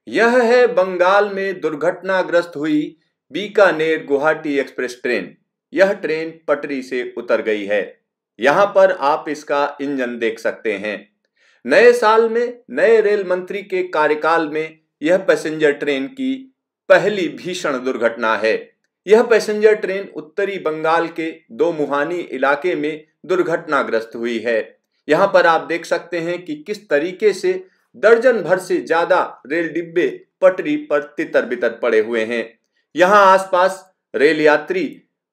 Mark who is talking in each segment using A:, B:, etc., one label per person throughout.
A: यह है बंगाल में दुर्घटनाग्रस्त हुई बीकानेर गुवाहाटी एक्सप्रेस ट्रेन। यह ट्रेन पटरी से उतर गई है। यहाँ पर आप इसका इंजन देख सकते हैं। नए साल में नए रेल मंत्री के कार्यकाल में यह पैसेंजर ट्रेन की पहली भीषण दुर्घटना है। यह पैसेंजर ट्रेन उत्तरी बंगाल के दोमुहानी इलाके में दुर्घटनाग्रस्त हुई है। यहाँ पर आप देख सकते हैं कि किस तरीके से दर्जन भर से ज्यादा रेल डिब्बे पटरी पर तितर बितर पड़े हुए हैं। यहाँ आसपास रेल यात्री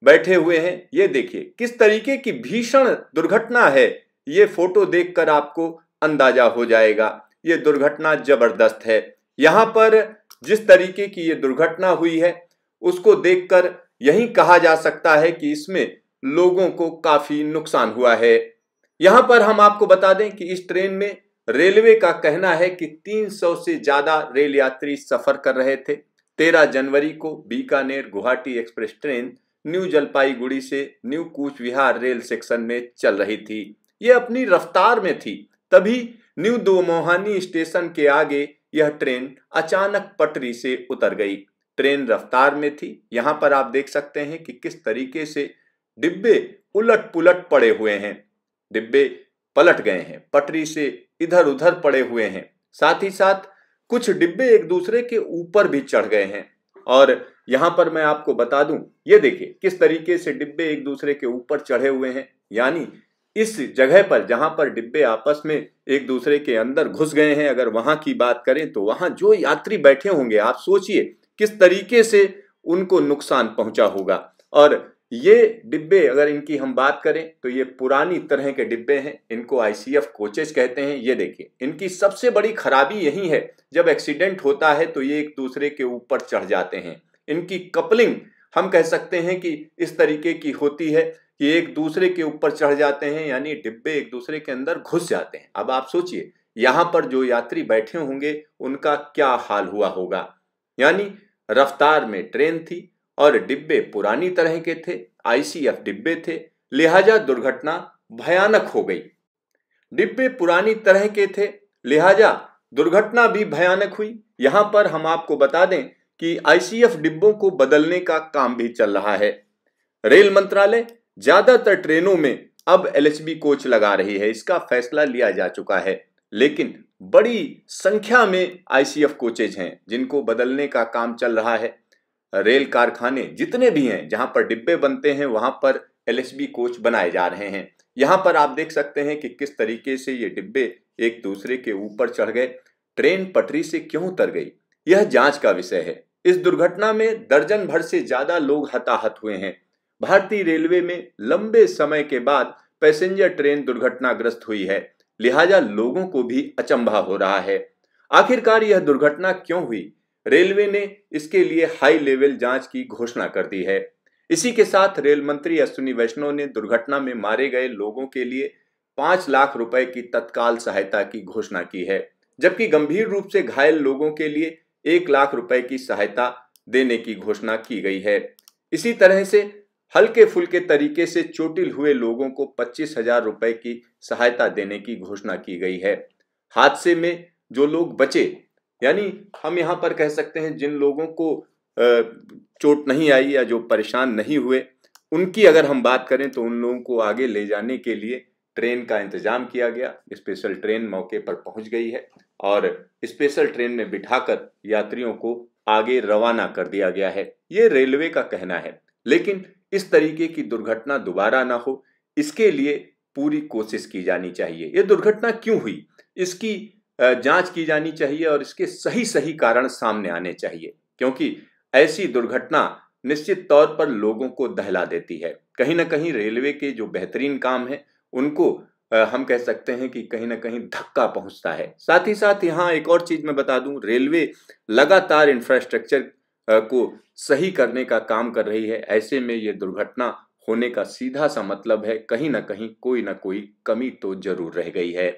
A: बैठे हुए हैं। ये देखिए किस तरीके की भीषण दुर्घटना है। ये फोटो देखकर आपको अंदाजा हो जाएगा। ये दुर्घटना जबरदस्त है। यहाँ पर जिस तरीके की ये दुर्घटना हुई है उसको देखकर यही कहा जा सकता है कि इसमें लोगों को काफी नुकसान हुआ है। यहाँ पर हम आपको बता दें कि इस ट्रेन में रेलवे का कहना है कि 300 से ज्यादा रेल यात्री सफर कर रहे थे। 13 जनवरी को Bikaner Guwahati express train new Jalpaiguri से new Cooch Behar rail section में चल रही थी। ये अपनी रफ्तार में थी, तभी न्यू दोमोहानी स्टेशन के आगे यह ट्रेन अचानक पटरी से उतर गई। ट्रेन रफ्तार में थी। यहाँ पर आप देख सकते हैं कि किस तरीके से डिब्बे उलट पुलट पड़े हुए हैं। डिब्बे पलट गए हैं, पटरी से इधर उधर पड़े हुए हैं। साथ ही साथ कुछ डिब्बे एक दूसरे के ऊपर भी चढ़ गए हैं। और यहाँ पर मैं आपको बता दूं, ये देखिए किस तरीके से डिब्बे एक दूसरे के ऊपर चढ़े हुए हैं। यानी इस जगह पर जहां पर डिब्बे आपस में एक दूसरे के अंदर घुस गए हैं, अगर वहां की बात करें तो वहां जो यात्री बैठे होंगे, आप सोचिए किस तरीके से उनको नुकसान पहुंचा होगा। और ये डिब्बे अगर इनकी हम बात करें तो ये पुरानी तरह के डिब्बे हैं। इनको आईसीएफ कोचेज कहते हैं। ये देखिए इनकी सबसे बड़ी खराबी यही है, जब एक्सीडेंट होता है तो ये एक दूसरे के ऊपर चढ़ जाते हैं। इनकी कपलिंग हम कह सकते हैं कि इस तरीके की होती है कि एक दूसरे के ऊपर चढ़ जाते हैं, यानी डिब्बे एक दूसरे के अंदर घुस जाते हैं। अब आप सोचिए यहाँ पर जो यात्री बैठे होंगे उनका क्या हाल हुआ होगा। यानी रफ्तार में ट्रेन थी और डिब्बे पुरानी तरह के थे, आईसीएफ डिब्बे थे, लिहाजा दुर्घटना भयानक हो गई। डिब्बे पुरानी तरह के थे, लिहाजा दुर्घटना भी भयानक हुई। यहां पर हम आपको बता दें कि आईसीएफ डिब्बों को बदलने का काम भी चल रहा है। रेल मंत्रालय ज्यादातर ट्रेनों में अब एलएचबी कोच लगा रही है। इसका फैसला लिया जा चुका है, लेकिन बड़ी संख्या में आईसीएफ कोचेज हैं जिनको बदलने का काम चल रहा है। रेल कारखाने जितने भी हैं जहां पर डिब्बे बनते हैं वहां पर एलएचबी कोच बनाए जा रहे हैं। यहां पर आप देख सकते हैं कि किस तरीके से ये डिब्बे एक दूसरे के ऊपर चढ़ गए। ट्रेन पटरी से क्यों उतर गई, यह जांच का विषय है। इस दुर्घटना में दर्जन भर से ज्यादा लोग हताहत हुए हैं। भारतीय रेलवे में लंबे समय के बाद पैसेंजर ट्रेन दुर्घटनाग्रस्त हुई है, लिहाजा लोगों को भी अचंभा हो रहा है। आखिरकार यह दुर्घटना क्यों हुई, रेलवे ने इसके लिए हाई लेवल जांच की घोषणा कर दी है। इसी के साथ रेल मंत्री अश्विनी वैष्णव ने दुर्घटना में मारे गए लोगों के लिए 5 लाख रुपए की तत्काल सहायता की घोषणा की है, जबकि गंभीर रूप से घायल लोगों के लिए 1 लाख रुपए की सहायता देने की घोषणा की गई है। इसी तरह से हल्के फुल्के तरीके से चोटिल हुए लोगों को 25,000 रुपए की सहायता देने की घोषणा की गई है। हादसे में जो लोग बचे, यानी हम यहाँ पर कह सकते हैं जिन लोगों को चोट नहीं आई या जो परेशान नहीं हुए, उनकी अगर हम बात करें तो उन लोगों को आगे ले जाने के लिए ट्रेन का इंतजाम किया गया। स्पेशल ट्रेन मौके पर पहुंच गई है और स्पेशल ट्रेन में बिठाकर यात्रियों को आगे रवाना कर दिया गया है। ये रेलवे का कहना है, लेकिन इस तरीके की दुर्घटना दोबारा ना हो इसके लिए पूरी कोशिश की जानी चाहिए। ये दुर्घटना क्यों हुई इसकी जांच की जानी चाहिए और इसके सही सही कारण सामने आने चाहिए, क्योंकि ऐसी दुर्घटना निश्चित तौर पर लोगों को दहला देती है। कहीं ना कहीं रेलवे के जो बेहतरीन काम है उनको हम कह सकते हैं कि कहीं ना कहीं धक्का पहुंचता है। साथ ही साथ यहाँ एक और चीज मैं बता दूं, रेलवे लगातार इंफ्रास्ट्रक्चर को सही करने का काम कर रही है। ऐसे में ये दुर्घटना होने का सीधा सा मतलब है कहीं ना कहीं कोई ना कोई कमी तो जरूर रह गई है।